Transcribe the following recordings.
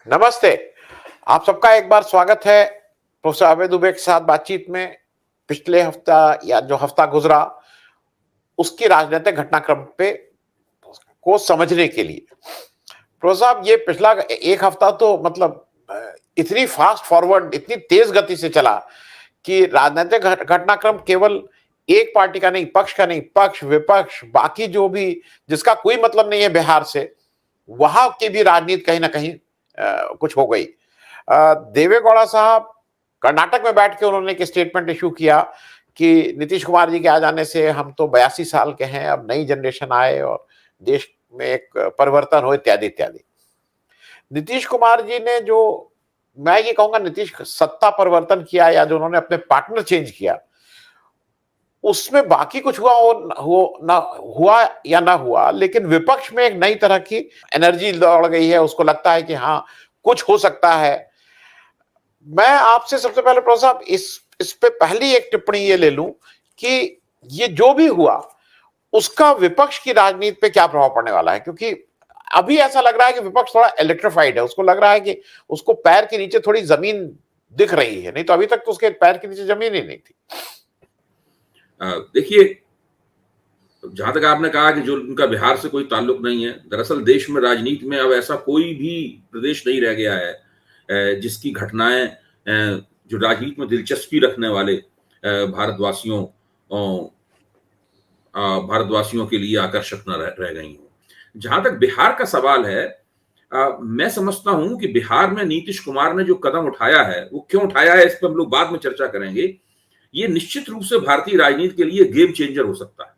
नमस्ते। आप सबका एक बार स्वागत है प्रोफेसर अभय दुबे के साथ बातचीत में। पिछले हफ्ता या जो हफ्ता गुजरा उसकी राजनीतिक घटनाक्रम पे को समझने के लिए प्रोफेसर साहब, ये पिछला एक हफ्ता तो मतलब इतनी फास्ट फॉरवर्ड, इतनी तेज गति से चला कि राजनीतिक घटनाक्रम केवल एक पार्टी का नहीं, पक्ष का नहीं, पक्ष विपक्ष बाकी जो भी जिसका कोई मतलब नहीं है बिहार से, वहां की भी राजनीति कहीं ना कहीं कुछ हो गई। देवेगौड़ा साहब कर्नाटक में बैठ के उन्होंने एक स्टेटमेंट इशू किया कि नीतीश कुमार जी के आ जाने से हम तो 82 साल के हैं, अब नई जनरेशन आए और देश में एक परिवर्तन हो, इत्यादि इत्यादि। नीतीश कुमार जी ने जो, मैं ये कहूंगा, नीतीश सत्ता परिवर्तन किया या जो उन्होंने अपने पार्टनर चेंज किया, उसमें बाकी कुछ हुआ या ना हुआ, लेकिन विपक्ष में एक नई तरह की एनर्जी दौड़ गई है। उसको लगता है कि हाँ, कुछ हो सकता है। मैं आपसे सबसे पहले प्रोफेसर साहब इस पे पहली एक टिप्पणी ये ले लूं कि ये जो भी हुआ उसका विपक्ष की राजनीति पे क्या प्रभाव पड़ने वाला है, क्योंकि अभी ऐसा लग रहा है कि विपक्ष थोड़ा इलेक्ट्रिफाइड है। उसको लग रहा है कि उसको पैर के नीचे थोड़ी जमीन दिख रही है, नहीं तो अभी तक तो उसके पैर के नीचे जमीन ही नहीं थी। देखिए, जहां तक आपने कहा कि जो उनका बिहार से कोई ताल्लुक नहीं है, दरअसल देश में राजनीति में अब ऐसा कोई भी प्रदेश नहीं रह गया है जिसकी घटनाएं जो राजनीति में दिलचस्पी रखने वाले भारतवासियों भारतवासियों के लिए आकर्षक न रह गई हो। जहां तक बिहार का सवाल है, मैं समझता हूं कि बिहार में नीतीश कुमार ने जो कदम उठाया है, वो क्यों उठाया है इस पर हम लोग बाद में चर्चा करेंगे। ये निश्चित रूप से भारतीय राजनीति के लिए गेम चेंजर हो सकता है।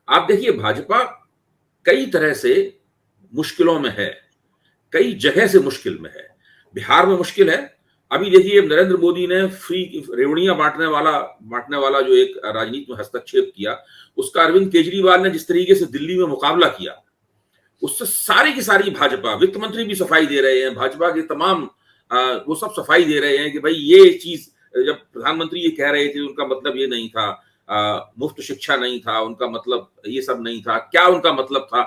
आप देखिए, भाजपा कई तरह से मुश्किलों में है, कई जगह से मुश्किल में है। बिहार में मुश्किल है। अभी देखिए, नरेंद्र मोदी ने फ्री रेवड़ियां बांटने वाला जो एक राजनीति में हस्तक्षेप किया, उसका अरविंद केजरीवाल ने जिस तरीके से दिल्ली में मुकाबला किया, उससे सारी की सारी भाजपा, वित्त मंत्री भी सफाई दे रहे हैं, भाजपा के तमाम वो सब सफाई दे रहे हैं कि भाई ये चीज, जब प्रधानमंत्री ये कह रहे थे उनका मतलब ये नहीं था, मुफ्त शिक्षा नहीं था उनका मतलब, ये सब नहीं था। क्या उनका मतलब था?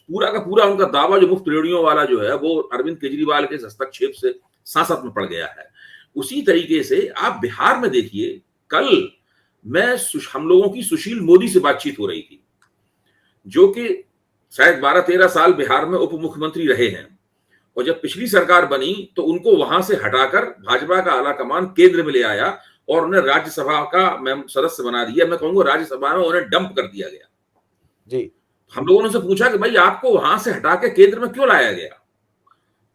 पूरा का पूरा उनका दावा जो मुफ्त रेडियो वाला जो है, वो अरविंद केजरीवाल के हस्तक्षेप से सांसद में पड़ गया है। उसी तरीके से आप बिहार में देखिए, कल हम लोगों की सुशील मोदी से बातचीत हो रही थी, जो कि शायद 12-13 साल बिहार में उप मुख्यमंत्री रहे हैं, और जब पिछली सरकार बनी तो उनको वहां से हटाकर भाजपा का आला कमान केंद्र में ले आया और उन्हें राज्यसभा का सदस्य बना दिया। मैं कहूंगा राज्यसभा में उन्हें डंप कर दिया गया जी। हम लोगों ने उनसे पूछा कि भाई आपको वहां से हटा के केंद्र में क्यों लाया गया?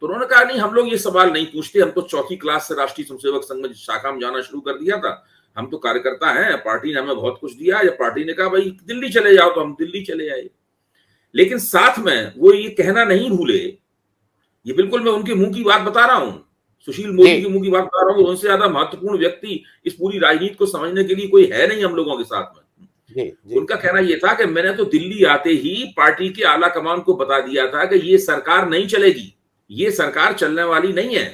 तो उन्होंने कहा, नहीं, हम लोग ये सवाल नहीं पूछते, हम तो चौथी क्लास से राष्ट्रीय स्वयंसेवक संघ में शाखा में जाना शुरू कर दिया था, हम तो कार्यकर्ता हैं, पार्टी ने हमें बहुत कुछ दिया। या पार्टी ने कहा भाई दिल्ली चले जाओ, तो हम दिल्ली चले आए। लेकिन साथ में वो ये कहना नहीं भूले, ये बिल्कुल मैं उनके मुंह की बात बता रहा हूं, सुशील मोदी के मुंह की बात बता रहा हूं, उनसे ज्यादा महत्वपूर्ण व्यक्ति इस पूरी राजनीति को समझने के लिए कोई है नहीं हम लोगों के साथ में। उनका कहना यह था कि मैंने तो दिल्ली आते ही पार्टी के आला कमान को बता दिया था कि ये सरकार नहीं चलेगी, ये सरकार चलने वाली नहीं है।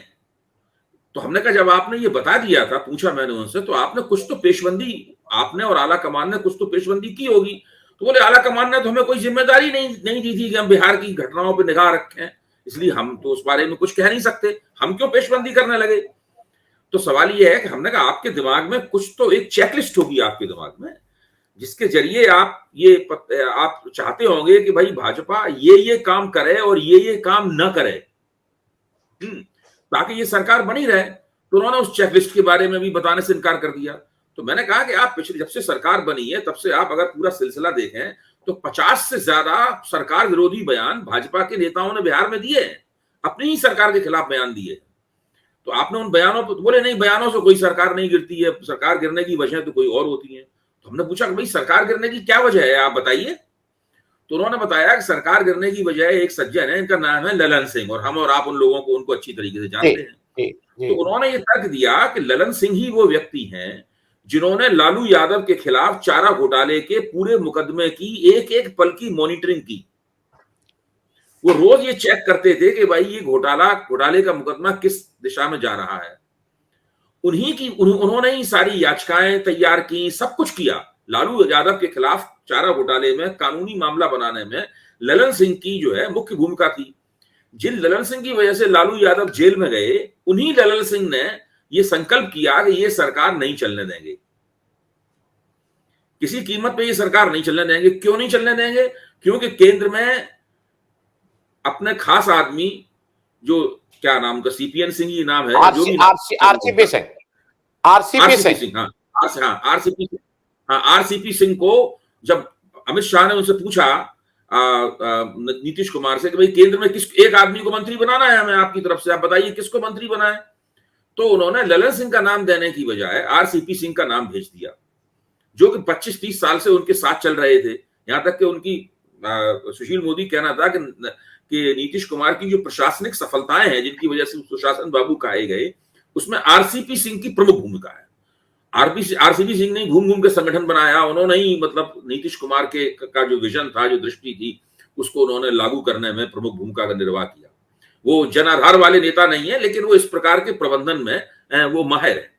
तो हमने कहा, जब आपने ये बता दिया था, पूछा मैंने उनसे, तो आपने कुछ तो पेशबंदी, आपने और आला कमान ने कुछ तो पेशबंदी की होगी। तो बोले, आला कमान ने तो हमें कोई जिम्मेदारी नहीं दी थी कि हम बिहार की घटनाओं पर निगाह रखें, इसलिए हम तो उस बारे में कुछ कह नहीं सकते, हम क्यों पेशबंदी करने लगे। तो सवाल ये है कि हमने कहा, आपके दिमाग में कुछ तो एक चेकलिस्ट होगी आपके दिमाग में, जिसके जरिए आप चाहते होंगे कि भाई भाजपा ये काम करे और ये काम न करे, ताकि ये सरकार बनी रहे। तो उन्होंने उस चेकलिस्ट के बारे में भी बताने से इनकार कर दिया। तो मैंने कहा कि आप पिछले, जब से सरकार बनी है तब से आप अगर पूरा सिलसिला देखें तो 50 से ज्यादा सरकार विरोधी बयान भाजपा के नेताओं ने बिहार में दिए हैं, अपनी ही सरकार के खिलाफ बयान दिए। तो आपने उन बयानों पर बोले, नहीं, बयानों से कोई सरकार नहीं गिरती है, सरकार गिरने की वजह तो कोई और होती है। तो हमने पूछा कि भाई सरकार गिरने की क्या वजह है, आप बताइए। तो उन्होंने बताया कि सरकार गिरने की वजह एक सज्जन है, इनका नाम है ललन सिंह, और हम और आप उन लोगों को उनको अच्छी तरीके से जानते हैं। तो उन्होंने ये तर्क दिया कि ललन सिंह ही वो व्यक्ति हैं जिन्होंने लालू यादव के खिलाफ चारा घोटाले के पूरे मुकदमे की एक एक पल की मॉनिटरिंग की। वो रोज ये चेक करते थे कि भाई ये घोटाले का मुकदमा किस दिशा में जा रहा है। उन्होंने ही सारी याचिकाएं तैयार की, सब कुछ किया। लालू यादव के खिलाफ चारा घोटाले में कानूनी मामला बनाने में ललन सिंह की जो है मुख्य भूमिका थी। जिन ललन सिंह की वजह से लालू यादव जेल में गए, उन्हीं ललन सिंह ने ये संकल्प किया कि ये सरकार नहीं चलने देंगे, किसी कीमत पे ये सरकार नहीं चलने देंगे। क्यों नहीं चलने देंगे? क्योंकि केंद्र में अपने खास आदमी, जो क्या नाम का, सीपीएन सिंह ही नाम है, जो भी RCP Singh, RCP Singh, RCP Singh को जब अमित शाह ने उनसे पूछा नीतीश कुमार से कि भाई केंद्र में किस एक आदमी को मंत्री बनाना है हमें आपकी तरफ से, आप बताइए किसको मंत्री बनाए, तो उन्होंने ललन सिंह का नाम देने की बजाय आरसीपी सिंह का नाम भेज दिया, जो कि 25-30 साल से उनके साथ चल रहे थे। यहां तक कि उनकी सुशील मोदी कहना था कि नीतीश कुमार की जो प्रशासनिक सफलताएं हैं, जिनकी वजह से सुशासन बाबू कहे गए, उसमें आरसीपी सिंह की प्रमुख भूमिका है। आरसीपी सिंह ने घूम घूम के संगठन बनाया, उन्होंने ही मतलब नीतीश कुमार का जो विजन था, जो दृष्टि थी, उसको उन्होंने लागू करने में प्रमुख भूमिका का निर्वाह किया। वो जनाधार वाले नेता नहीं है, लेकिन वो इस प्रकार के प्रबंधन में वो माहिर है।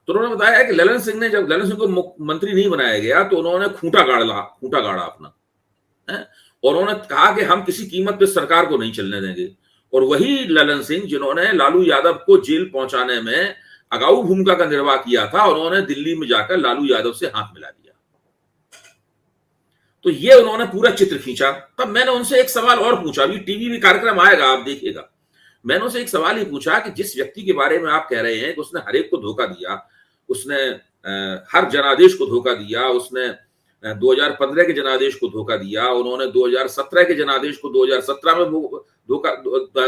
तो उन्होंने बताया कि ललन सिंह ने, जब ललन सिंह को मंत्री नहीं बनाया गया, तो उन्होंने खूंटा गाड़ा अपना, और उन्होंने कहा कि हम किसी कीमत पे सरकार को नहीं चलने देंगे। और वही ललन सिंह जिन्होंने लालू यादव को जेल पहुंचाने में अगाऊ भूमिका का निर्वाह किया था, उन्होंने दिल्ली में जाकर लालू यादव से हाथ मिला दिया। तो ये उन्होंने पूरा चित्र खींचा। तब मैंने उनसे एक सवाल और पूछा, अभी टीवी भी कार्यक्रम आएगा, आप देखिएगा। मैंने उनसे एक सवाल ही पूछा कि जिस व्यक्ति के बारे में आप कह रहे हैं कि उसने हर एक को धोखा दिया, उसने हर जनादेश को धोखा दिया, उसने 2015 के जनादेश को धोखा दिया, उन्होंने 2017 के जनादेश को 2017 में धोखा,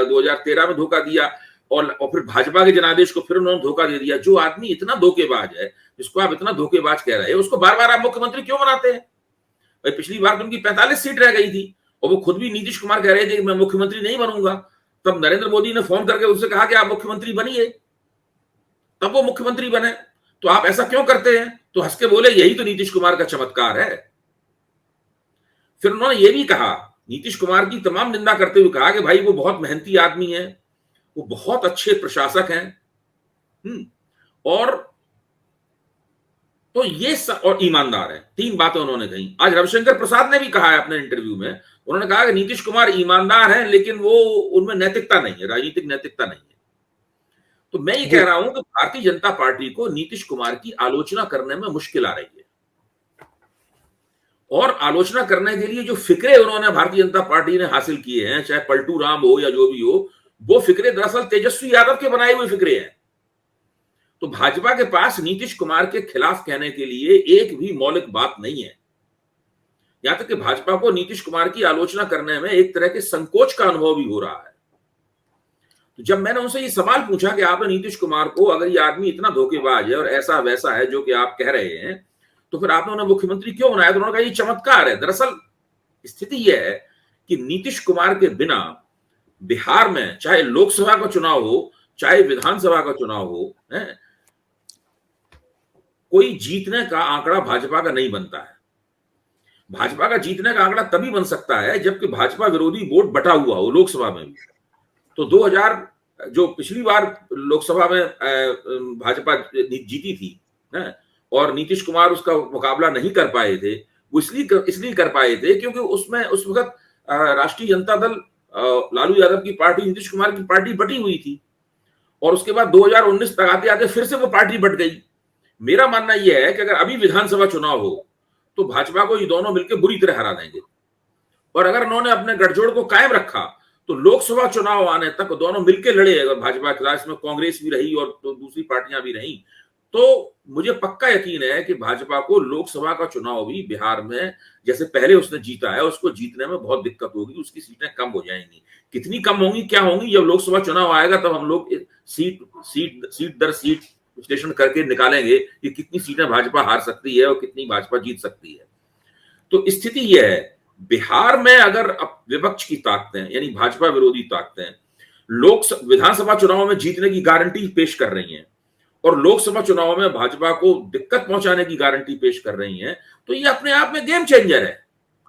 2013 में धोखा दिया, और फिर भाजपा के जनादेश को फिर उन्होंने धोखा दे दिया। जो आदमी इतना धोखेबाज है, जिसको आप इतना धोखेबाज कह रहे हैं, उसको बार बार आप मुख्यमंत्री क्यों बनाते हैं? भाई पिछली बार तो उनकी 45 सीट रह गई थी, और वो खुद भी नीतीश कुमार कह रहे थे कि मैं मुख्यमंत्री नहीं बनूंगा। तब नरेंद्र मोदी ने फोन करके उससे कहा कि आप मुख्यमंत्री बनिए, तब वो मुख्यमंत्री बने। तो आप ऐसा क्यों करते हैं? तो हंस के बोले यही तो नीतीश कुमार का चमत्कार है। फिर उन्होंने ये भी कहा, नीतीश कुमार की तमाम निंदा करते हुए कहा कि भाई वो बहुत मेहनती आदमी है, वो बहुत अच्छे प्रशासक हैं, और तो ये और ईमानदार है। 3 बातें उन्होंने कही। आज रविशंकर प्रसाद ने भी कहा है अपने इंटरव्यू में, उन्होंने कहा कि नीतीश कुमार ईमानदार हैं, लेकिन वो उनमें नैतिकता नहीं है, राजनीतिक नैतिकता नहीं है। तो मैं ये कह रहा हूं कि भारतीय जनता पार्टी को नीतीश कुमार की आलोचना करने में मुश्किल आ रही है, और आलोचना करने के लिए जो फिक्रे उन्होंने भारतीय जनता पार्टी ने हासिल किए हैं, चाहे पलटू राम हो या जो भी हो, वो फिक्रे दरअसल तेजस्वी यादव के बनाए हुए फिक्रे हैं। तो भाजपा के पास नीतीश कुमार के खिलाफ कहने के लिए एक भी मौलिक बात नहीं है। यहां तक कि भाजपा को नीतीश कुमार की आलोचना करने में एक तरह के संकोच का अनुभव भी हो रहा है। तो जब मैंने उनसे ये सवाल पूछा कि आपने नीतीश कुमार को, अगर ये आदमी इतना धोखेबाज है और ऐसा वैसा है जो कि आप कह रहे हैं, तो फिर आपने उन्हें मुख्यमंत्री क्यों बनाया? तो उन्होंने कहा ये चमत्कार है। दरअसल स्थिति यह है कि नीतीश कुमार के बिना बिहार में चाहे लोकसभा का चुनाव हो, चाहे विधानसभा का चुनाव हो, कोई जीतने का आंकड़ा भाजपा का नहीं बनता है। भाजपा का जीतने का आंकड़ा तभी बन सकता है जबकि भाजपा विरोधी वोट बटा हुआ हो लोकसभा में भी। तो 2000 जो पिछली बार लोकसभा में भाजपा जीती थी, और नीतीश कुमार उसका मुकाबला नहीं कर पाए थे, वो इसलिए कर पाए थे क्योंकि उसमें उस वक्त राष्ट्रीय जनता दल, लालू यादव की पार्टी, नीतीश कुमार की पार्टी बटी हुई थी, और उसके बाद 2019 तक आते आते फिर से वो पार्टी बट गई। मेरा मानना यह है कि अगर अभी विधानसभा चुनाव हो तो भाजपा को ये दोनों मिलकर बुरी तरह हरा देंगे, और अगर उन्होंने अपने गठजोड़ को कायम रखा तो लोकसभा चुनाव आने तक दोनों मिलकर लड़े। अगर भाजपा के खिलाफ इसमें कांग्रेस भी रही और तो दूसरी पार्टियां भी रही, तो मुझे पक्का यकीन है कि भाजपा को लोकसभा का चुनाव भी बिहार में जैसे पहले उसने जीता है, उसको जीतने में बहुत दिक्कत होगी, उसकी सीटें कम हो जाएंगी। कितनी कम होंगी, क्या होंगी, जब लोकसभा चुनाव आएगा तब हम लोग सीट दर सीट विश्लेषण करके निकालेंगे कि कितनी सीटें भाजपा हार सकती है और कितनी भाजपा जीत सकती है। तो स्थिति यह है, बिहार में अगर विपक्ष की ताकतें यानी भाजपा विरोधी ताकतें विधानसभा चुनाव में जीतने की गारंटी पेश कर रही हैं और लोकसभा चुनाव में भाजपा को दिक्कत पहुंचाने की गारंटी पेश कर रही हैं, तो ये अपने आप में गेम चेंजर है।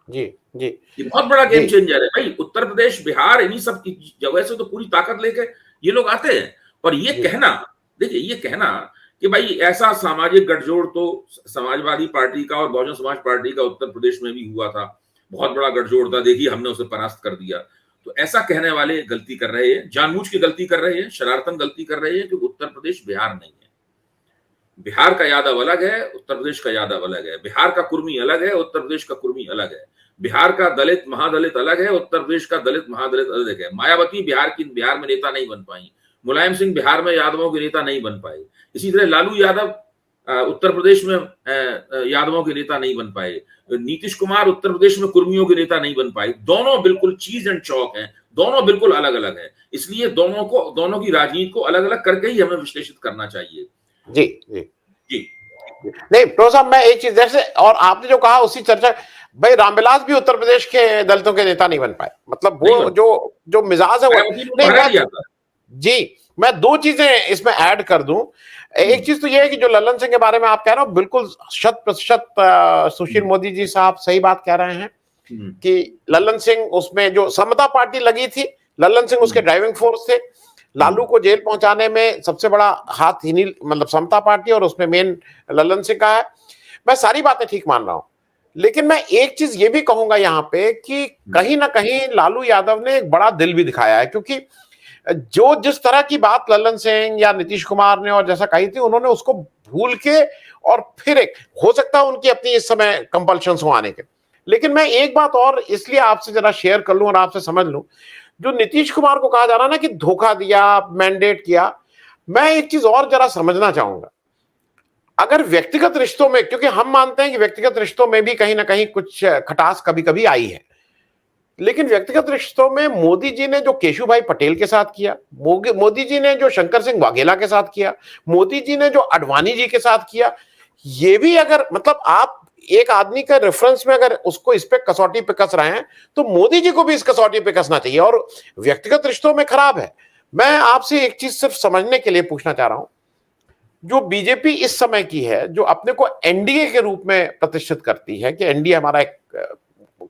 जी जी, ये बहुत बड़ा गेम चेंजर है भाई। उत्तर प्रदेश, बिहार, इन्हीं सब की जगह से तो पूरी ताकत लेके ये लोग आते हैं। और ये कहना, देखिए ये कहना कि भाई ऐसा सामाजिक गठजोड़ तो समाजवादी पार्टी का और बहुजन समाज पार्टी का उत्तर प्रदेश में भी हुआ था, बहुत बड़ा गठजोड़ था, देखिए हमने उसे परास्त कर दिया। तो ऐसा कहने वाले गलती कर रहे हैं, जानबूझ के गलती कर रहे हैं, शरारतन गलती कर रहे हैं, क्योंकि उत्तर प्रदेश बिहार नहीं है। बिहार का यादव अलग है, उत्तर प्रदेश का यादव अलग है। बिहार का कुर्मी अलग है, उत्तर प्रदेश का कुर्मी अलग है। बिहार का दलित महादलित अलग है, उत्तर प्रदेश का दलित महादलित अलग है। मायावती बिहार में नेता नहीं बन पाई, मुलायम सिंह बिहार में यादवों के नेता नहीं बन पाए, इसी तरह लालू यादव उत्तर प्रदेश में यादवों के नेता नहीं बन पाए, नीतीश कुमार उत्तर प्रदेश में कुर्मियों के नेता नहीं बन पाए। दोनों बिल्कुल चीज एंड चौक हैं, दोनों बिल्कुल अलग अलग हैं। इसलिए दोनों की राजनीति को अलग अलग करके ही हमें विश्लेषित करना चाहिए। जी जी जी नहीं प्रो साहब, मैं एक चीज जैसे, और आपने जो कहा उसी चर्चा, भाई रामविलास भी उत्तर प्रदेश के दलितों के नेता नहीं बन पाए, मतलब वो जो मिजाज है वो नहीं। जी, मैं दो चीजें इसमें ऐड कर दूं। एक चीज तो ये है कि जो लल्लन सिंह के बारे में आप कह रहे हो, बिल्कुल 100% सुशील मोदी जी साहब सही बात कह रहे हैं कि लल्लन सिंह, उसमें जो समता पार्टी लगी थी, लल्लन सिंह उसके ड्राइविंग फोर्स थे। लालू को जेल पहुंचाने में सबसे बड़ा हाथ ही नहीं, मतलब समता पार्टी, और उसमें मेन लल्लन सिंह का है। मैं सारी बातें ठीक मान रहा हूं, लेकिन मैं एक चीज ये भी कहूंगा यहां पे कि कहीं ना कहीं लालू यादव ने एक बड़ा दिल भी दिखाया है, क्योंकि जो जिस तरह की बात लल्लन सिंह या नीतीश कुमार ने और जैसा कही थी, उन्होंने उसको भूल के, और फिर एक हो सकता है उनकी अपनी इस समय कंपल्शन हो आने के। लेकिन मैं एक बात और इसलिए आपसे जरा शेयर कर लूं और आपसे समझ लूं, जो नीतीश कुमार को कहा जा रहा ना कि धोखा दिया, मैंडेट किया, मैं एक चीज और जरा समझना चाहूंगा। अगर व्यक्तिगत रिश्तों में, क्योंकि हम मानते हैं कि व्यक्तिगत रिश्तों में भी कहीं ना कहीं कुछ खटास कभी कभी आई है, लेकिन व्यक्तिगत रिश्तों में मोदी जी ने जो केशुभाई पटेल के साथ किया, मोदी जी ने जो शंकर सिंह वाघेला के साथ किया, मोदी जी ने जो अडवाणी जी के साथ किया, ये भी अगर, मतलब आप एक आदमी का रेफरेंस में अगर उसको इस पे कसौटी पे कस रहे हैं, तो मोदी जी को भी इस कसौटी पे कसना चाहिए, और व्यक्तिगत रिश्तों में खराब है। मैं आपसे एक चीज सिर्फ समझने के लिए पूछना चाह रहा हूं, जो बीजेपी इस समय की है, जो अपने को एनडीए के रूप में प्रतिष्ठित करती है कि एनडीए हमारा एक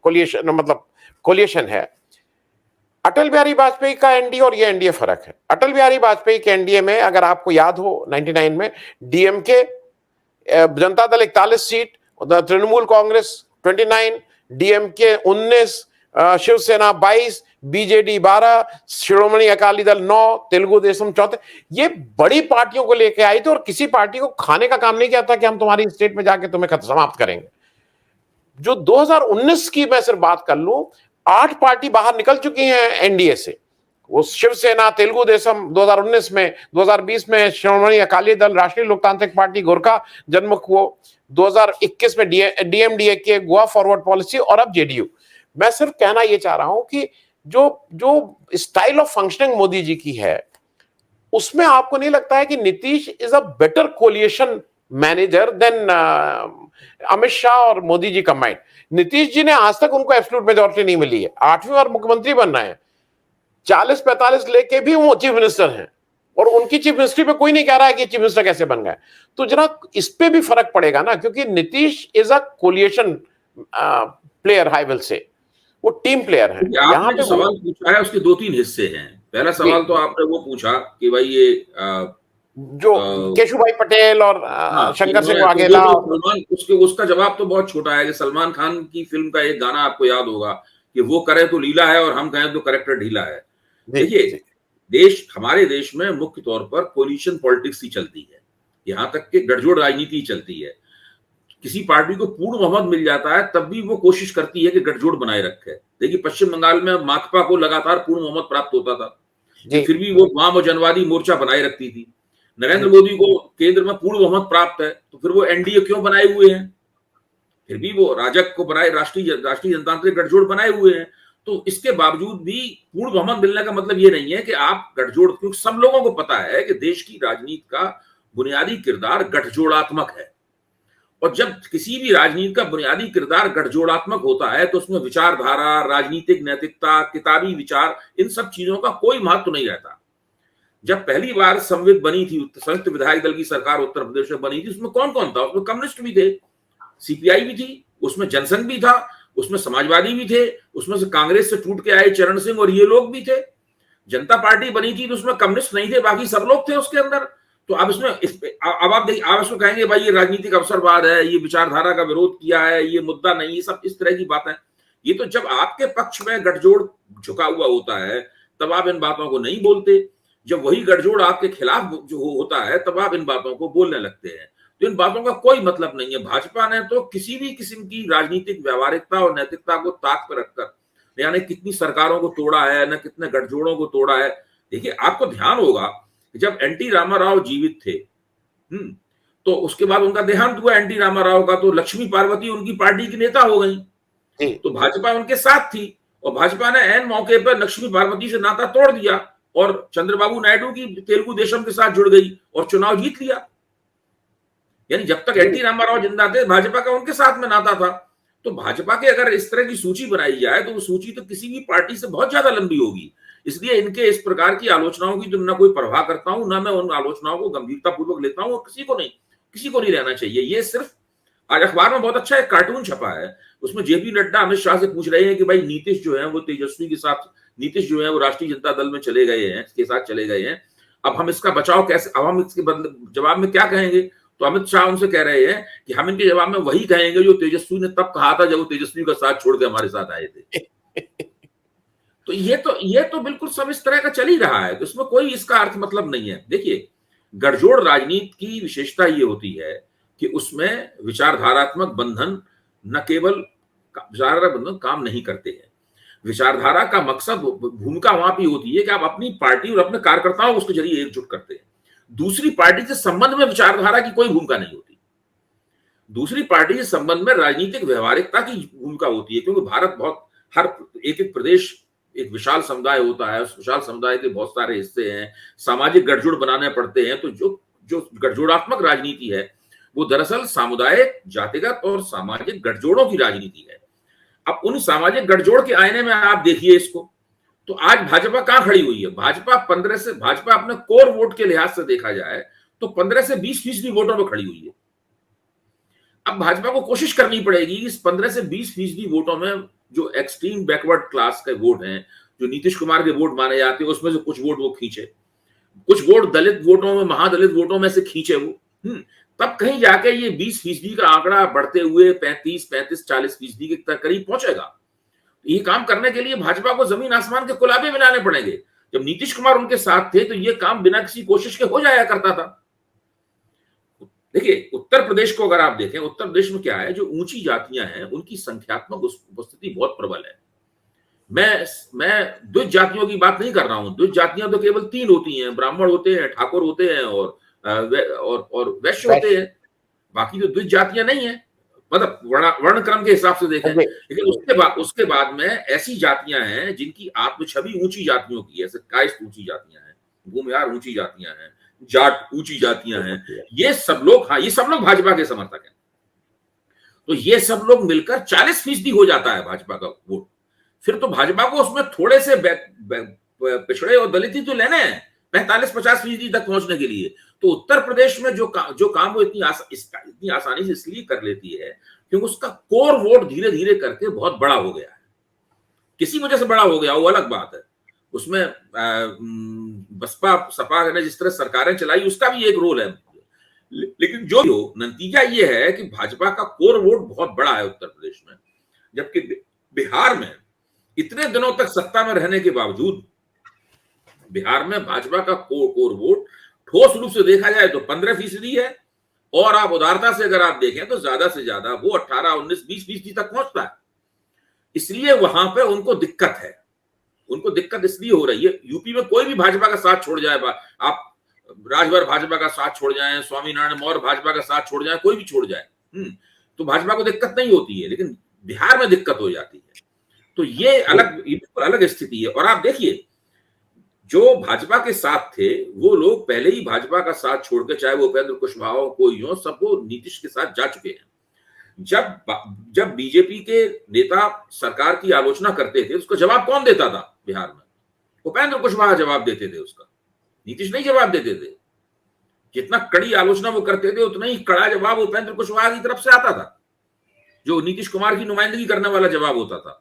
कोलिएशन, मतलब कोलिएशन है, अटल बिहारी वाजपेयी का एनडीए और ये एनडीए फर्क है। अटल बिहारी वाजपेयी के एनडीए में, अगर आपको याद हो, 99 में DMK, Janata Dal 41 seat, Trinamool Congress 29, DMK 19, Shiv Sena 22, BJD 12, Shiromani Akali Dal 9, Telugu Desam 4, ये बड़ी पार्टियों को लेकर आई थी, और किसी पार्टी को खाने का काम नहीं किया था कि हम तुम्हारी स्टेट में जाके तुम्हें समाप्त करेंगे। जो 2019 की मैं सिर्फ बात कर लूं, 8 पार्टी बाहर निकल चुकी हैं एनडीए से। वो शिवसेना, तेलुगु देशम 2019 में, 2020 में शिरोमणि अकाली दल, राष्ट्रीय लोकतांत्रिक पार्टी, गोरखा जनमुख, वो 2021 में डीएमडीए के, गोवा फॉरवर्ड पॉलिसी, और अब जेडीयू। मैं सिर्फ कहना यह चाह रहा हूं कि जो style of functioning Modi ji की है, उसमें आपको नहीं लगता है कि Nitish is a better coalition manager than Amit Shah और मोदी जी कंबाइंड? नीतीश जी ने आज तक उनको एब्सोल्यूट मेजॉरिटी नहीं मिली है, 8वीं बार मुख्यमंत्री बन रहे हैं, 40-45 लेके भी वो चीफ मिनिस्टर हैं, और उनकी चीफ मिनिस्ट्री पे कोई नहीं कह रहा है कि चीफ मिनिस्टर कैसे बन गए। तो जरा इस पे भी फर्क पड़ेगा ना, क्योंकि Nitish is a coalition player, high will say, वो टीम प्लेयर है। आपने जो सवाल पूछा है उसके 2-3 हिस्से हैं। पहला सवाल तो आपने वो पूछा कि भाई ये जो केशुभाई पटेल और शंकर सिंह वाघेला, उसका जवाब तो बहुत छोटा है कि सलमान खान की फिल्म का एक गाना आपको याद होगा कि वो करे तो लीला है और हम कहें तो करेक्टर ढीला है। देखिए, हमारे देश में मुख्य तौर पर कोलिशन पॉलिटिक्स ही चलती है, यहां तक कि गठजोड़ राजनीति चलती है। किसी पार्टी को पूर्ण बहुमत मिल जाता है तब भी वो कोशिश करती है कि गठजोड़ बनाए रखे। देखिए, पश्चिम बंगाल में माकपा को लगातार पूर्ण बहुमत प्राप्त होता था, फिर भी वो वाम और जनवादी मोर्चा बनाए रखती थी। नरेंद्र मोदी को केंद्र में पूर्ण बहुमत प्राप्त है, तो फिर वो एनडीए क्यों बनाए हुए हैं? फिर भी वो राजग को बनाए, राष्ट्रीय जनतांत्रिक गठजोड़ बनाए हुए हैं। तो इसके बावजूद भी पूर्ण बहुमत मिलने का मतलब ये नहीं है कि आप गठजोड़, क्योंकि सब लोगों को पता है कि देश की राजनीति का बुनियादी किरदार गठजोड़ात्मक है, और जब किसी भी राजनीति का बुनियादी किरदार गठजोड़ात्मक होता है तो उसमें विचारधारा, राजनीतिक नैतिकता, किताबी विचार, इन सब चीजों का कोई महत्व नहीं रहता। जब पहली बार संविद बनी थी, संयुक्त विधायक दल की सरकार उत्तर प्रदेश में बनी थी, उसमें कौन कौन था? उसमें कम्युनिस्ट भी थे, सीपीआई भी थी, उसमें जनसंघ भी था, उसमें समाजवादी भी थे, उसमें से कांग्रेस से टूट के आए चरण सिंह और ये लोग भी थे। जनता पार्टी बनी थी तो उसमें कम्युनिस्ट नहीं थे, बाकी सब लोग थे उसके अंदर। तो अब इसमें अब आप देखिए, आप इसको कहेंगे भाई ये राजनीतिक अवसरवाद है, ये विचारधारा का विरोध किया है, ये मुद्दा नहीं, ये सब इस तरह की बातें। ये तो जब आपके पक्ष में गठजोड़ झुका हुआ होता है तब आप इन बातों को नहीं बोलते, जब वही गठजोड़ आपके खिलाफ जो होता है तब आप इन बातों को बोलने लगते हैं। तो इन बातों का कोई मतलब नहीं है। भाजपा ने तो किसी भी किस्म की राजनीतिक व्यवहारिकता और नैतिकता को ताक पर रखकर यानी कितनी सरकारों को तोड़ा है, न कितने गठजोड़ों को तोड़ा है। देखिए, आपको ध्यान होगा जब एनटी रामाराव जीवित थे, तो उसके बाद उनका देहांत हुआ एनटी रामाराव का, तो लक्ष्मी पार्वती उनकी पार्टी की नेता हो गई, तो भाजपा उनके साथ थी और भाजपा ने ऐन मौके पर लक्ष्मी पार्वती से नाता तोड़ दिया और चंद्रबाबू नायडू की तेलुगु देशम के साथ जुड़ गई और चुनाव जीत लिया। यानी जब तक एनटी रामाराव जिंदा थे भाजपा का उनके साथ में नाता था। तो भाजपा के अगर इस तरह की सूची बनाई जाए तो वो सूची तो किसी भी पार्टी से बहुत ज्यादा लंबी होगी। इसलिए इनके इस प्रकार की आलोचनाओं की तो ना कोई परवाह करता हूं, ना मैं उन आलोचनाओं को गंभीरता पूर्वक लेता हूं और किसी को नहीं रहना चाहिए। ये सिर्फ आज अखबार में बहुत अच्छा एक कार्टून छपा है, उसमें जेपी नड्डा अमित शाह से पूछ रहे हैं कि भाई नीतीश जो है वो तेजस्वी के साथ, नीतीश जो है वो राष्ट्रीय जनता दल में चले गए हैं, इसके साथ चले गए हैं, अब हम इसका बचाव कैसे, अब हम इसके जवाब में क्या कहेंगे? तो अमित शाह उनसे कह रहे हैं कि हम इनके जवाब में वही कहेंगे जो तेजस्वी ने तब कहा था जब वो तेजस्वी का साथ छोड़ के हमारे साथ आए थे। तो ये तो बिल्कुल सब इस तरह का चल ही रहा है, तो इसमें कोई इसका अर्थ मतलब नहीं है। देखिए, गठजोड़ राजनीति की विशेषता ये होती है कि उसमें विचारधारात्मक बंधन न केवल विचारधारा बंधन काम नहीं करते हैं, विचारधारा का मकसद, भूमिका वहां भी होती है कि आप अपनी पार्टी और अपने कार्यकर्ताओं को उसके जरिए एकजुट करते हैं। दूसरी पार्टी से संबंध में विचारधारा की कोई भूमिका नहीं होती। दूसरी पार्टी के संबंध में राजनीतिक व्यवहारिकता की भूमिका होती है, क्योंकि भारत बहुत, हर एक प्रदेश एक विशाल समुदाय होता है, उस विशाल समुदाय के बहुत सारे हिस्से हैं, सामाजिक गठजोड़ बनाने पड़ते हैं। तो जो गठजोड़ात्मक राजनीति है वो दरअसल सामुदायिक, जातिगत और सामाजिक गठजोड़ों की राजनीति है। अब उन सामाजिक गठजोड़ के आईने में आप देखिए इसको, तो आज भाजपा कहां खड़ी हुई है? भाजपा अपने कोर वोट के लिहाज से देखा जाए तो 15 से 20% वोटों में खड़ी हुई है। अब भाजपा को कोशिश करनी पड़ेगी इस 15 से 20% वोटों में जो एक्सट्रीम बैकवर्ड क्लास के वोट हैं, जो नीतीश कुमार के वोट माने जाते हैं, उसमें से कुछ वोट वो खींचे, कुछ वोट दलित वोटों में, महादलित वोटों में से खींचे वो, तब कहीं जाके ये 20% का आंकड़ा बढ़ते हुए 35-40% के करीब पहुंचेगा। ये काम करने के लिए भाजपा को जमीन आसमान के कुलाबे मिलाने पड़ेंगे। जब नीतीश कुमार उनके साथ थे तो ये काम बिना किसी कोशिश के हो जाया करता था। देखिए, उत्तर प्रदेश को अगर आप देखें, उत्तर प्रदेश में क्या है, जो ऊंची जातियां हैं उनकी संख्यात्मक उपस्थिति बहुत प्रबल है। मैं द्विज जातियों की बात नहीं कर रहा हूं। द्विज जातियां तो केवल 3 होती हैं, ब्राह्मण होते हैं, ठाकुर होते हैं और वैश्य होते हैं। बाकी तो द्विज जातियां नहीं है, मतलब वर्ण क्रम के हिसाब से देखें। लेकिन उसके बाद में ऐसी जातियां हैं जिनकी आत्म छवि ऊंची जातियों की है, जैसे कायस्थ ऊंची जातियां हैं, भूमिहार ऊंची जातियां हैं, जाट ऊंची जातियां हैं। ये सब लोग भाजपा के समर्थक हैं। तो ये सब लोग मिलकर 40% हो जाता है भाजपा का वोट। फिर तो भाजपा को उसमें थोड़े से पिछड़े और दलित ही तो लेने हैं 45-50% तक पहुंचने के लिए। तो उत्तर प्रदेश में जो काम वो इतनी आसानी से इसलिए कर लेती है क्योंकि उसका कोर वोट धीरे धीरे करके बहुत बड़ा हो गया है। किसी वजह से बड़ा हो गया वो अलग बात है, उसमें बसपा सपा ने जिस तरह सरकारें चलाई उसका भी एक रोल है। लेकिन जो हो, नतीजा ये है कि भाजपा का कोर वोट बहुत बड़ा है उत्तर प्रदेश में, जबकि बिहार में इतने दिनों तक सत्ता में रहने के बावजूद बिहार में भाजपा का कोर वोट ठोस रूप से देखा जाए तो 15% है, और आप उदारता से अगर आप देखें तो ज्यादा से ज्यादा वो 18-19-20% तक पहुंचता है। इसलिए वहां पे उनको दिक्कत है। उनको दिक्कत इसलिए हो रही है, यूपी में कोई भी भाजपा का साथ छोड़ जाए, आप राजभर भाजपा का साथ छोड़ जाएं, स्वामीनारायण मौर्य भाजपा का साथ छोड़ जाए, कोई भी छोड़ जाए, तो भाजपा को दिक्कत नहीं होती है। लेकिन बिहार में दिक्कत हो जाती है। तो ये अलग स्थिति है। और आप देखिए, जो भाजपा के साथ थे वो लोग पहले ही भाजपा का साथ छोड़ के, चाहे वो उपेंद्र कुशवाहा हो, कोई हो, सब वो नीतीश के साथ जा चुके हैं। जब बीजेपी के नेता सरकार की आलोचना करते थे उसका जवाब कौन देता था बिहार में? उपेंद्र कुशवाहा जवाब देते थे उसका, नीतीश नहीं जवाब देते थे। जितना कड़ी आलोचना वो करते थे उतना ही कड़ा जवाब उपेंद्र कुशवाहा की तरफ से आता था, जो नीतीश कुमार की नुमाइंदगी करने वाला जवाब होता था।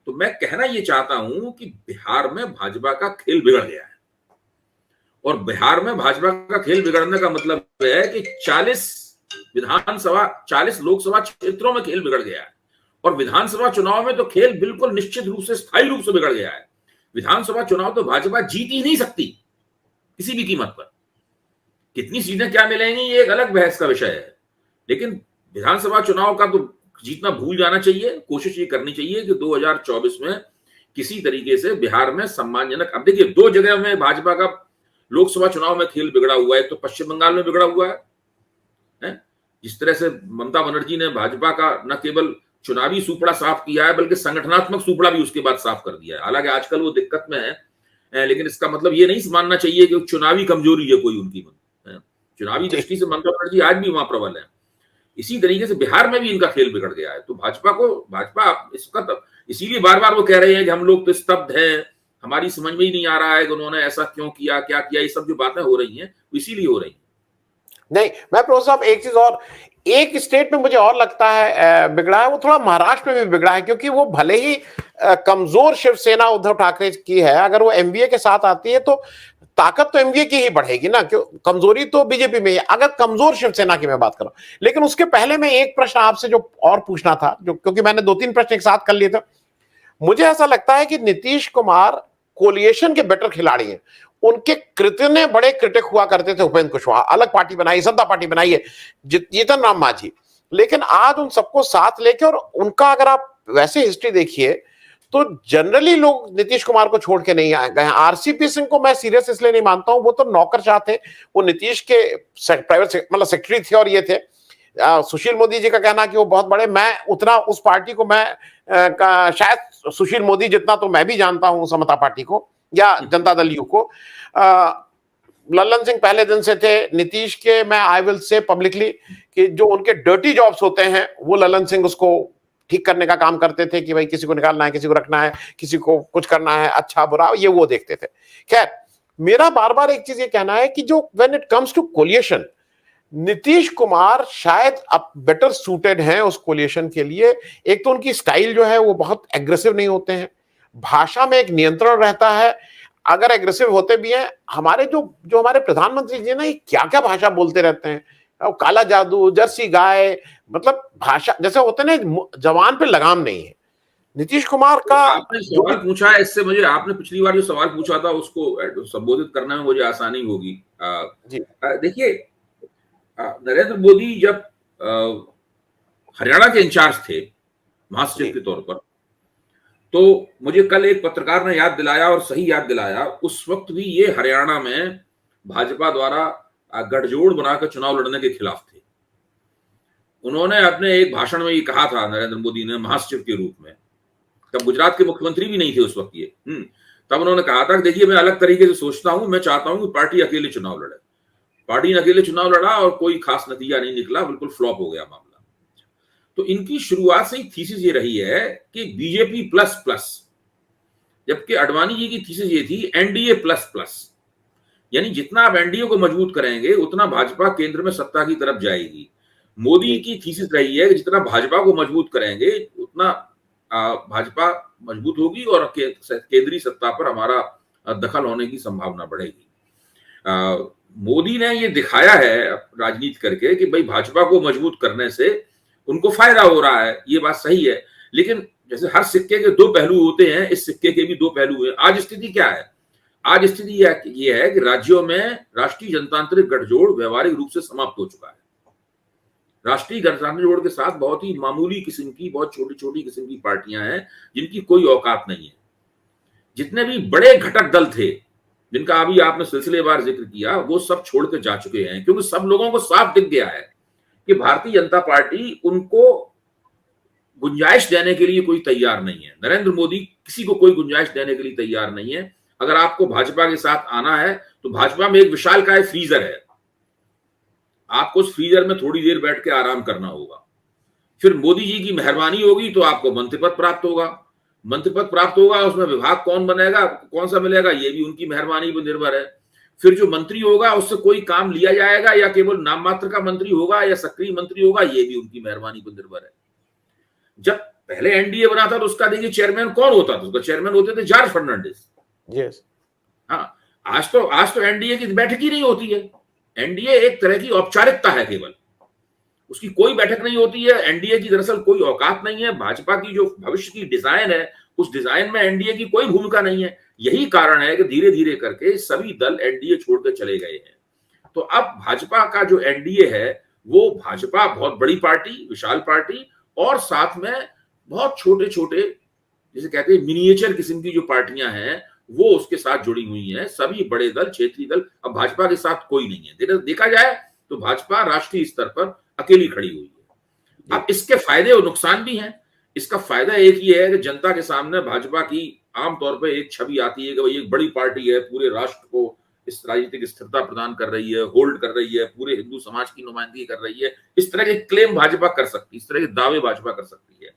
तो मैं कहना ये चाहता हूं कि बिहार में भाजपा का खेल बिगड़ गया है, और बिहार में भाजपा का खेल बिगड़ने का मतलब है कि 40 लोकसभा क्षेत्रों में खेल बिगड़ गया है। और विधानसभा चुनाव में तो खेल बिल्कुल निश्चित रूप से स्थायी रूप से बिगड़ गया है। विधानसभा चुनाव तो भाजपा जीत ही नहीं सकती किसी भी कीमत पर। कितनी सीटें क्या मिलेंगी ये एक अलग बहस का विषय है, लेकिन विधानसभा चुनाव का तो जीतना भूल जाना चाहिए। कोशिश ये करनी चाहिए कि 2024 में किसी तरीके से बिहार में सम्मानजनक, अब देखिए 2 जगह में भाजपा का लोकसभा चुनाव में खेल बिगड़ा हुआ है। तो पश्चिम बंगाल में बिगड़ा हुआ है? जिस तरह से ममता बनर्जी ने भाजपा का न केवल चुनावी सूपड़ा साफ किया है बल्कि संगठनात्मक सूपड़ा भी उसके बाद साफ कर दिया है। हालांकि आजकल वो दिक्कत में है, लेकिन इसका मतलब ये नहीं मानना चाहिए कि चुनावी कमजोरी है कोई उनकी। चुनावी दृष्टि से ममता बनर्जी आज भी वहां प्रबल है। इसी तरीके से बिहार में भी इनका खेल बिगड़ गया है। तो भाजपा इसका इसीलिए बार बार वो कह रहे हैं कि हम लोग तो स्तब्ध हैं, हमारी समझ में ही नहीं आ रहा है कि उन्होंने ऐसा क्यों किया, क्या किया। ये सब जो बातें हो रही हैं इसीलिए हो रही हैं। नहीं, मैं प्रोफेसर साहब एक चीज और, एक स्टेट में मुझे और लगता है बिगड़ा है, वो थोड़ा महाराष्ट्र में भी बिगड़ा है, क्योंकि वो भले ही कमजोर शिवसेना उद्धव ठाकरे की है, अगर वो एमवीए के साथ आती है तो ताकत तो एमवीए की ही बढ़ेगी ना, क्यों कमजोरी तो बीजेपी में है अगर कमजोर शिवसेना की मैं बात करूं। लेकिन उसके पहले मैं एक प्रश्न आपसे जो और पूछना था, जो क्योंकि मैंने 2-3 प्रश्न एक साथ कर लिए थे, मुझे ऐसा लगता है कि नीतीश कुमार कोलिएशन के बेटर खिलाड़ी हैं। उनके कितने बड़े क्रिटिक हुआ करते थे उपेंद्र कुशवाहा, अलग पार्टी बनाई, जनता पार्टी बनाई है, जीतन राम मांझी, लेकिन आज उन सबको साथ लेके, और उनका अगर आप वैसे हिस्ट्री देखिए तो जनरली लोग नीतीश कुमार को छोड़ के नहीं आए गए। आरसीपी सिंह को मैं सीरियस इसलिए नहीं मानता हूं, वो तो नौकरशाह थे, वो नीतीश के प्राइवेट मतलब सेक्रेटरी थे और ये थे। सुशील मोदी जी का कहना कि वो बहुत बड़े, मैं उतना उस पार्टी को मैं शायद सुशील मोदी जितना तो मैं भी जानता हूं समता पार्टी को या जनता दल यू को। लल्लन सिंह पहले दिन से थे। नीतीश के मैं आई विल से पब्लिकली कि जो उनके डर्टी जॉब्स होते हैं वो लल्लन सिंह उसको ठीक करने का काम करते थे, कि भाई किसी को निकालना है, किसी को रखना है, किसी को कुछ करना है, अच्छा बुरा, ये वो देखते थे। खैर, मेरा बार बार एक चीज ये कहना है कि जो when it comes to coalition, Nitish Kumar शायद अब बेटर सूटेड हैं उस कोलिएशन के लिए। एक तो उनकी स्टाइल जो है वो बहुत एग्रेसिव नहीं होते हैं, भाषा में एक नियंत्रण रहता है, अगर एग्रेसिव होते भी हैं। हमारे जो हमारे प्रधानमंत्री जी ना, ये क्या क्या भाषा बोलते रहते हैं, काला जादू, जर्सी गाय, मतलब भाषा जैसे होते हैं ना, जवान पे लगाम नहीं है। नीतीश कुमार का आपने सवाल पूछा है, इससे मुझे आपने पिछली बार जो सवाल पूछा था उसको संबोधित करने में मुझे आसानी होगी। देखिए, नरेंद्र मोदी जब हरियाणा के इंचार्ज थे महासचिव के तौर पर, तो मुझे कल एक पत्रकार ने याद दिलाया, और सही याद दिलाया, उस वक्त भी ये हरियाणा में भाजपा द्वारा गठजोड़ बनाकर चुनाव लड़ने के खिलाफ थे। उन्होंने अपने एक भाषण में ये कहा था, नरेंद्र मोदी ने महासचिव के रूप में, तब गुजरात के मुख्यमंत्री भी नहीं थे उस वक्त ये, तब उन्होंने कहा था कि देखिए मैं अलग तरीके से सोचता हूं, मैं चाहता हूं कि पार्टी अकेले चुनाव लड़े। पार्टी ने अकेले चुनाव लड़ा और कोई खास नतीजा नहीं निकला, बिल्कुल फ्लॉप हो गया मामला। तो इनकी शुरुआत से ही थीसिस ये रही है कि बीजेपी प्लस प्लस, जबकि अडवाणी जी की थीसिस ये थी एनडीए प्लस प्लस, यानी जितना आप एनडीए को मजबूत करेंगे उतना भाजपा केंद्र में सत्ता की तरफ जाएगी। मोदी की थीसिस रही है कि जितना भाजपा को मजबूत करेंगे उतना भाजपा मजबूत होगी और केंद्रीय सत्ता पर हमारा दखल होने की संभावना बढ़ेगी। मोदी ने ये दिखाया है राजनीति करके कि भाई भाजपा को मजबूत करने से उनको फायदा हो रहा है, ये बात सही है। लेकिन जैसे हर सिक्के के 2 पहलू होते हैं, इस सिक्के के भी 2 पहलू हैं। आज स्थिति क्या है? आज स्थिति ये है कि राज्यों में राष्ट्रीय जनतांत्रिक गठजोड़ व्यवहारिक रूप से समाप्त हो चुका है। राष्ट्रीय जनतांत्रिक गठजोड़ के साथ बहुत ही मामूली किस्म की, बहुत छोटी छोटी किस्म की पार्टियां हैं जिनकी कोई औकात नहीं है। जितने भी बड़े घटक दल थे जिनका अभी आपने सिलसिलेवार जिक्र किया, वो सब छोड़ के जा चुके हैं, क्योंकि सब लोगों को साफ दिख गया है कि भारतीय जनता पार्टी उनको गुंजाइश देने के लिए कोई तैयार नहीं है। नरेंद्र मोदी किसी को कोई गुंजाइश देने के लिए तैयार नहीं है। अगर आपको भाजपा के साथ आना है तो भाजपा में एक विशालकाय फ्रीजर है, आपको उस फ्रीजर में थोड़ी देर बैठ के आराम करना होगा। फिर मोदी जी की मेहरबानी होगी तो आपको मंत्री पद प्राप्त होगा। मंत्री पद प्राप्त होगा, उसमें विभाग कौन बनेगा, कौन सा मिलेगा, ये भी उनकी मेहरबानी पर निर्भर है। फिर जो मंत्री होगा उससे कोई काम लिया जाएगा या केवल नाम मात्र का मंत्री होगा या सक्रिय मंत्री होगा, ये भी उनकी मेहरबानी पर निर्भर है। जब पहले एनडीए बना था तो उसका देखिए चेयरमैन कौन होता था? उसका चेयरमैन होते थे जॉर्ज फर्नांडिस। यस। हाँ, आज तो एनडीए की बैठक ही नहीं होती है। एनडीए एक तरह की औपचारिकता है केवल। उसकी कोई बैठक नहीं होती है। एनडीए की दरअसल कोई औकात नहीं है। भाजपा की जो भविष्य की डिजाइन है, उस डिजाइन में एनडीए की कोई भूमिका नहीं है। यही कारण है कि धीरे धीरे करके सभी दल एनडीए छोड़कर चले गए हैं। तो अब भाजपा का जो एनडीए है, वो भाजपा बहुत बड़ी पार्टी, विशाल पार्टी, और साथ में बहुत छोटे छोटे, जिसे कहते हैं मिनिएचर किस्म की जो पार्टियां हैं, वो उसके साथ जुड़ी हुई हैं। सभी बड़े दल, क्षेत्रीय दल, अब भाजपा के साथ कोई नहीं है। देखा जाए तो भाजपा राष्ट्रीय स्तर पर अकेली खड़ी हुई है। अब इसके फायदे और नुकसान भी हैं। इसका फायदा एक ही है कि जनता के सामने भाजपा की आमतौर पर एक छवि आती है कि भाई एक बड़ी पार्टी है, पूरे राष्ट्र को इस राजनीतिक स्थिरता प्रदान कर रही है, होल्ड कर रही है, पूरे हिंदू समाज की नुमाइंदगी कर रही है। इस तरह के क्लेम भाजपा कर सकती है, इस तरह के दावे भाजपा कर सकती है।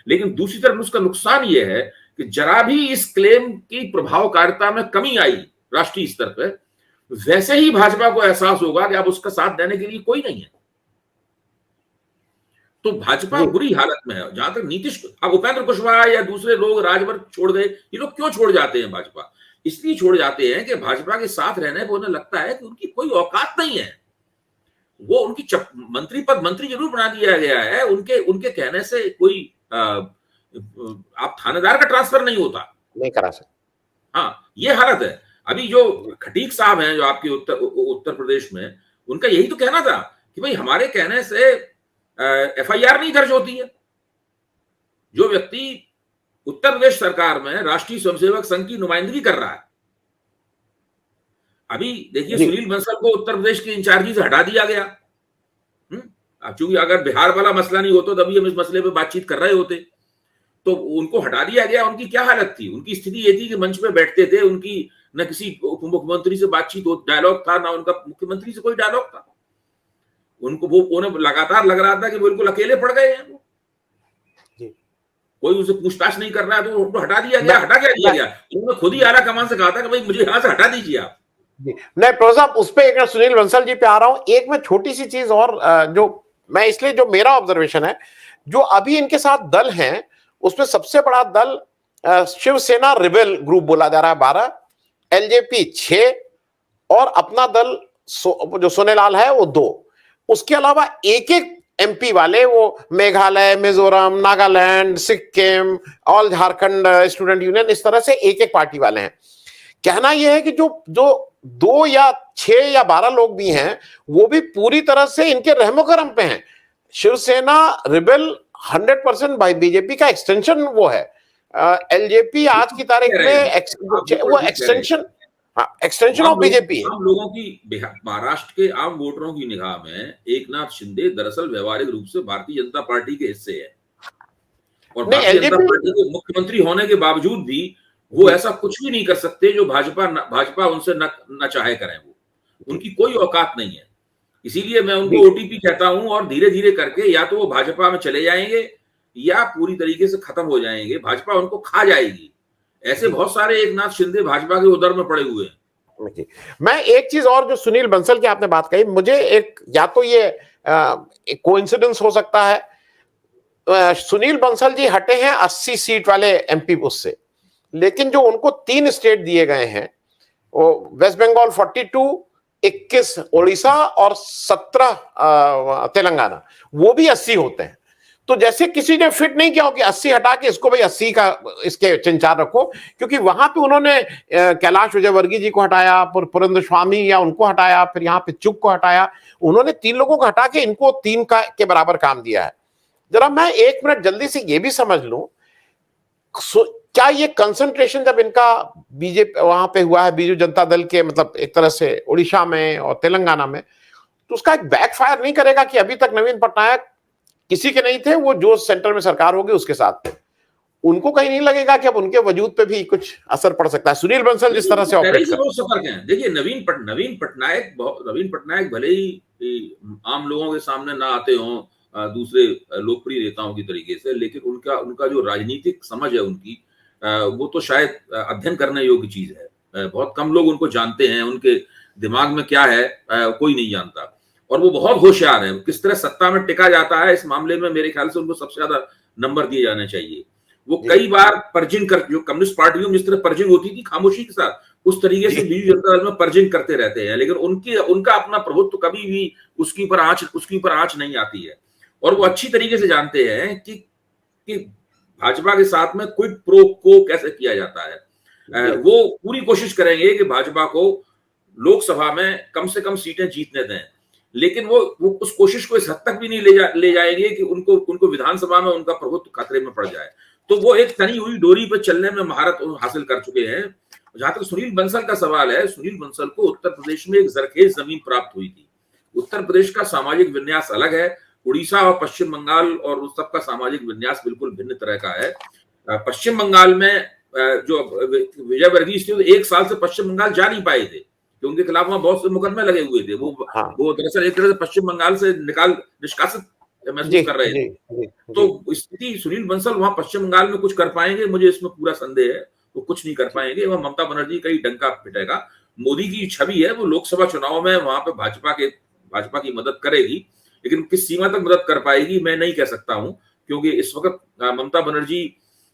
लेकिन दूसरी तरफ उसका नुकसान यह है कि जरा भी इस क्लेम की प्रभावकारिता में कमी आई राष्ट्रीय स्तर पर, वैसे ही भाजपा को एहसास होगा कि अब उसका साथ देने के लिए कोई नहीं है। तो भाजपा बुरी हालत में है। जहां तक नीतीश, अब उपेंद्र कुशवाहा या दूसरे लोग राजभर छोड़ गए, ये लोग क्यों छोड़ जाते हैं भाजपा? इसलिए छोड़ जाते हैं कि भाजपा के साथ रहने पर उन्हें लगता है कि उनकी कोई औकात नहीं है। वो उनकी मंत्री पद, मंत्री जरूर बना दिया गया है, उनके कहने से कोई आप थानेदार का ट्रांसफर नहीं होता, नहीं करा सकते। हाँ, ये हालत है। अभी जो खटीक साहब हैं जो आपके उत्तर प्रदेश में, उनका यही तो कहना था कि भाई हमारे कहने से एफआईआर नहीं दर्ज होती है। जो व्यक्ति उत्तर प्रदेश सरकार में राष्ट्रीय स्वयंसेवक संघ की नुमाइंदगी कर रहा है, अभी देखिए सुनील बंसल को उत्तर प्रदेश के इंचार्जी से हटा दिया गया। अब चूंकि अगर बिहार वाला मसला नहीं होता तभी हम इस मसले पे बातचीत कर रहे होते, तो उनको हटा दिया गया। उनकी क्या हालत थी? उनकी स्थिति ये थी कि मंच पे बैठते थे, उनकी न किसी उप मुख्यमंत्री से बातचीत डायलॉग था, ना उनका मुख्यमंत्री से कोई डायलॉग था। उनको वो उन्हें लगातार लग रहा था कि बिल्कुल अकेले पड़ गए हैं वो, कोई उनसे पूछताछ नहीं कर रहा है, तो उनको हटा दिया गया। हटा क्या दिया गया? उन्होंने खुद ही आला कमान से कहा था कि भाई मुझे यहां से हटा दीजिए आप। नहीं प्रोफेसर, उस पर एक सुनील बंसल जी पे आ रहा हूं। एक में छोटी सी चीज और, जो मैं इसलिए, जो मेरा ऑब्जर्वेशन है, जो अभी इनके साथ दल हैं, उसमें सबसे बड़ा दल शिवसेना रिबेल ग्रुप बोला जा रहा है 12, एलजेपी 6, और अपना दल जो सोनेलाल है वो 2। उसके अलावा एक एक एमपी वाले, वो Meghalaya, Mizoram, Nagaland, Sikkim, all Jharkhand student union, इस तरह से एक एक पार्टी वाले हैं। कहना यह है कि जो 2 या 6 या 12 लोग भी हैं, वो भी पूरी तरह से इनके रहमो करम पे हैं। शिवसेना रिबेल 100% भाई बीजेपी का एक्सटेंशन वो है। एलजेपी आज की तारीख में वो एक्सटेंशन ऑफ बीजेपी है। आम लोगों की, महाराष्ट्र के आम वोटरों की निगाह में एकनाथ शिंदे दरअसल व्यवहारिक रूप से भारतीय जनता पार्टी के हिस्से है, और भारतीय जनता पार्टी के मुख्यमंत्री होने के बावजूद भी वो ऐसा कुछ भी नहीं कर सकते जो भाजपा उनसे न चाहे करें। वो, उनकी कोई औकात नहीं है। इसीलिए मैं उनको ओटीपी कहता हूं, और धीरे धीरे करके या तो वो भाजपा में चले जाएंगे या पूरी तरीके से खत्म हो जाएंगे। भाजपा उनको खा जाएगी। ऐसे बहुत सारे एकनाथ शिंदे भाजपा के उदर में पड़े हुए हैं। मैं एक चीज और, जो सुनील बंसल की आपने बात कही, मुझे एक, या तो ये कोइंसिडेंस हो सकता है, सुनील बंसल जी हटे हैं 80 सीट वाले एमपी उससे, लेकिन जो उनको 3 स्टेट दिए गए हैं, वो वेस्ट बंगाल 42, 21 उड़ीसा और 17 तेलंगाना, वो भी 80 होते हैं। तो जैसे किसी ने फिट नहीं किया हो कि 80 हटा के इसको भाई 80 का इसके चिंचार रखो, क्योंकि वहां पे उन्होंने कैलाश विजयवर्गीय जी को हटाया, पुरेंद्र स्वामी या उनको हटाया, फिर यहाँ पे चुग को हटाया। उन्होंने 3 लोगों को हटा के इनको 3 के बराबर काम दिया है। जरा मैं 1 मिनट जल्दी से ये भी समझ लूं, क्या ये कंसंट्रेशन जब इनका बीजेपी वहां पे हुआ है, बीजू जनता दल के, मतलब एक तरह से उड़ीसा में और तेलंगाना में, तो उसका एक बैकफायर नहीं करेगा कि अभी तक नवीन पटनायक किसी के नहीं थे, वो जो सेंटर में सरकार होगी उसके साथ थे, उनको कहीं नहीं लगेगा कि अब उनके वजूद पे भी कुछ असर पड़ सकता है? सुनील बंसल जिस तरह से ऑपरेट करते हैं, देखिए नवीन पटनायक भले ही आम लोगों के सामने ना आते हों दूसरे लोकप्रिय नेताओं की तरीके से, लेकिन उनका जो राजनीतिक समझ है उनकी, वो तो शायद अध्ययन करने योग्य चीज है। बहुत कम लोग उनको जानते हैं, उनके दिमाग में क्या है कोई नहीं जानता, और वो बहुत होशियार है। किस तरह सत्ता में टिका जाता है, इस मामले में मेरे ख्याल से उनको सबसे ज्यादा नंबर दिए जाने चाहिए। वो कई बार पर्जिंग कर, जो कम्युनिस्ट पार्टियों में जिस तरह पर्जिंग होती थी खामोशी के साथ, उस तरीके से बीजू जनता दल में पर्जिंग करते रहते हैं, लेकिन उनका अपना प्रभुत्व कभी भी उसके ऊपर आंच नहीं आती है। और वो अच्छी तरीके से जानते हैं कि भाजपा के साथ में क्विड प्रो को कैसे किया जाता है। वो पूरी कोशिश करेंगे कि भाजपा को लोकसभा में कम से कम सीटें जीतने दें, लेकिन वो उस कोशिश को इस हद तक भी नहीं ले जाएंगे कि उनको विधानसभा में उनका प्रभुत्व खतरे में पड़ जाए। तो वो एक तनी हुई डोरी पर चलने में महारत हासिल कर चुके हैं। जहां तक सुनील बंसल का सवाल है, सुनील बंसल को उत्तर प्रदेश में एक जरखेज जमीन प्राप्त हुई थी। उत्तर प्रदेश का सामाजिक विन्यास अलग है, उड़ीसा और पश्चिम बंगाल और उस सबका सामाजिक विन्यास बिल्कुल भिन्न तरह का है। पश्चिम बंगाल में जो विजय वर्गीस थे, तो 1 साल से पश्चिम बंगाल जा नहीं पाए थे, कि उनके खिलाफ वहां बहुत से मुकदमे लगे हुए थे। वो दरअसल एक तरह से पश्चिम बंगाल से निष्कासित महसूस कर रहे थे। तो स्थिति सुनील बंसल वहां पश्चिम बंगाल में कुछ कर पाएंगे, मुझे इसमें पूरा संदेह है। वो कुछ नहीं कर पाएंगे, वह ममता बनर्जी का ही डंका पिटेगा। मोदी की छवि है, वो लोकसभा चुनाव में वहां पे भाजपा की मदद करेगी, लेकिन किस सीमा तक मदद कर पाएगी मैं नहीं कह सकता हूं, क्योंकि इस वक्त ममता बनर्जी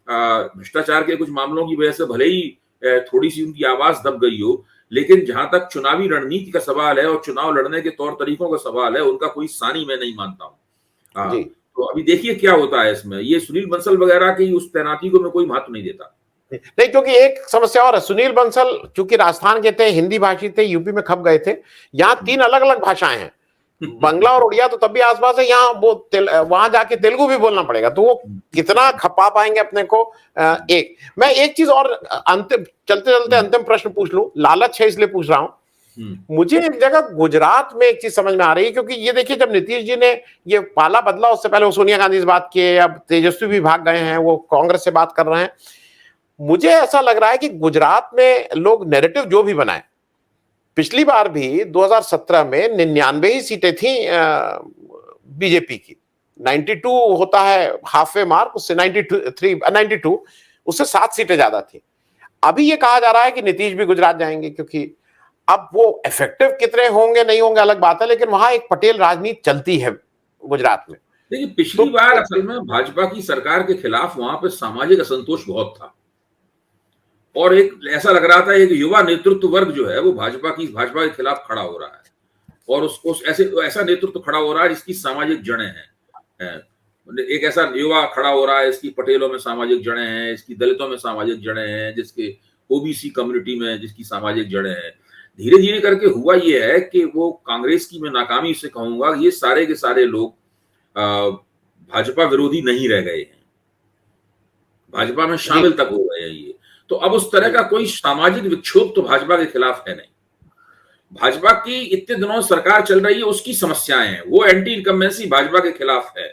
भ्रष्टाचार के कुछ मामलों की वजह से भले ही थोड़ी सी उनकी आवाज दब गई हो, लेकिन जहां तक चुनावी रणनीति का सवाल है और चुनाव लड़ने के तौर तरीकों का सवाल है, उनका कोई सानी मैं नहीं मानता हूं। तो अभी देखिए क्या होता है इसमें। ये सुनील बंसल वगैरह की उस तैनाती को मैं कोई महत्व नहीं देता। नहीं, क्योंकि एक समस्या और है, सुनील बंसल चूंकि राजस्थान के थे, हिंदी भाषी थे, यूपी में खप गए थे। यहाँ 3 अलग अलग भाषाएं हैं, बंगला और उड़िया तो तब भी आसपास है, यहाँ वो वहां जाके तेलुगु भी बोलना पड़ेगा, तो वो कितना खपा पाएंगे अपने को। मैं एक चीज और अंतिम चलते अंतिम प्रश्न पूछ लूं, लालच है इसलिए पूछ रहा हूं। मुझे एक जगह गुजरात में एक चीज समझ में आ रही है, क्योंकि ये देखिए जब नीतीश जी ने ये पाला बदला, उससे पहले वो सोनिया गांधी से बात किए, अब तेजस्वी भी भाग गए हैं, वो कांग्रेस से बात कर रहे हैं। मुझे ऐसा लग रहा है कि गुजरात में लोग नैरेटिव जो भी बनाए, पिछली बार भी 2017 में 99 ही सीटें थी बीजेपी की, 92 होता है हाफवे मार्क, उससे 92 उससे 7 सीटें ज्यादा थी। अभी ये कहा जा रहा है कि नीतीश भी गुजरात जाएंगे, क्योंकि अब वो इफेक्टिव कितने होंगे नहीं होंगे अलग बात है, लेकिन वहां एक पटेल राजनीति चलती है गुजरात में। देखिए पिछली बार असल में भाजपा की सरकार के खिलाफ वहां पे सामाजिक असंतोष बहुत था, और एक ऐसा लग रहा था एक युवा नेतृत्व वर्ग जो है वो भाजपा के खिलाफ खड़ा हो रहा है, और उसको ऐसा नेतृत्व खड़ा हो रहा है जिसकी सामाजिक जड़ें हैं। एक ऐसा युवा खड़ा हो रहा है, इसकी पटेलों में सामाजिक जड़ें हैं, इसकी दलितों में सामाजिक जड़ें हैं, जिसके ओबीसी कम्युनिटी में जिसकी सामाजिक जड़ें हैं। धीरे धीरे करके हुआ ये है कि वो कांग्रेस की मैं नाकामी से कहूंगा, ये सारे के सारे लोग भाजपा विरोधी नहीं रह गए हैं, भाजपा में शामिल तक हो गए हैं ये। तो अब उस तरह का कोई सामाजिक विक्षोभ तो भाजपा के खिलाफ है नहीं। भाजपा की इतने दिनों सरकार चल रही है, उसकी समस्याएं हैं, वो एंटी इनकम्बेंसी भाजपा के खिलाफ है,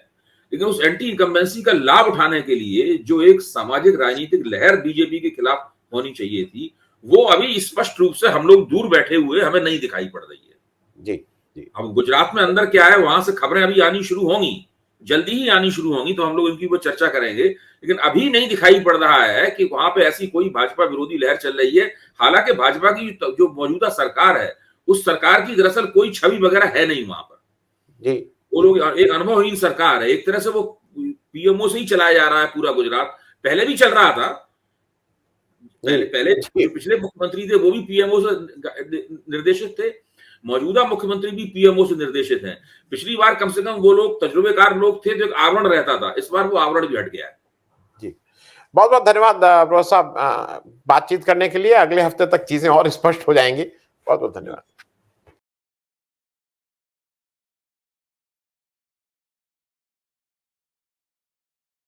लेकिन उस एंटी इनकम्बेंसी का लाभ उठाने के लिए जो एक सामाजिक राजनीतिक लहर बीजेपी के खिलाफ होनी चाहिए थी, वो अभी स्पष्ट रूप से हम लोग दूर बैठे हुए हमें नहीं दिखाई पड़ रही है। जी। अब गुजरात में अंदर क्या है, वहां से खबरें अभी आनी शुरू होंगी, जल्दी ही आनी शुरू होंगी, तो हम लोग इनकी ऊपर चर्चा करेंगे, लेकिन अभी नहीं दिखाई पड़ रहा है कि वहां पे ऐसी कोई भाजपा विरोधी लहर चल रही है। हालांकि भाजपा की जो मौजूदा सरकार है, उस सरकार की दरअसल कोई छवि वगैरह है नहीं वहां पर जी। वो लोग एक अनुभवहीन सरकार है, एक तरह से वो पीएमओ से ही चलाया जा रहा है पूरा गुजरात। पहले भी चल रहा था, पहले जो पिछले मुख्यमंत्री थे वो भी पीएमओ से निर्देशित थे, मौजूदा मुख्यमंत्री भी पीएमओ से निर्देशित हैं। पिछली बार कम से कम वो लोग तजुर्बेकार लोग थे, जो एक आवरण रहता था, इस बार वो आवरण भी हट गया है। जी, बहुत बहुत धन्यवाद प्रोफेसर साहब बातचीत करने के लिए। अगले हफ्ते तक चीजें और स्पष्ट हो जाएंगी। बहुत बहुत धन्यवाद।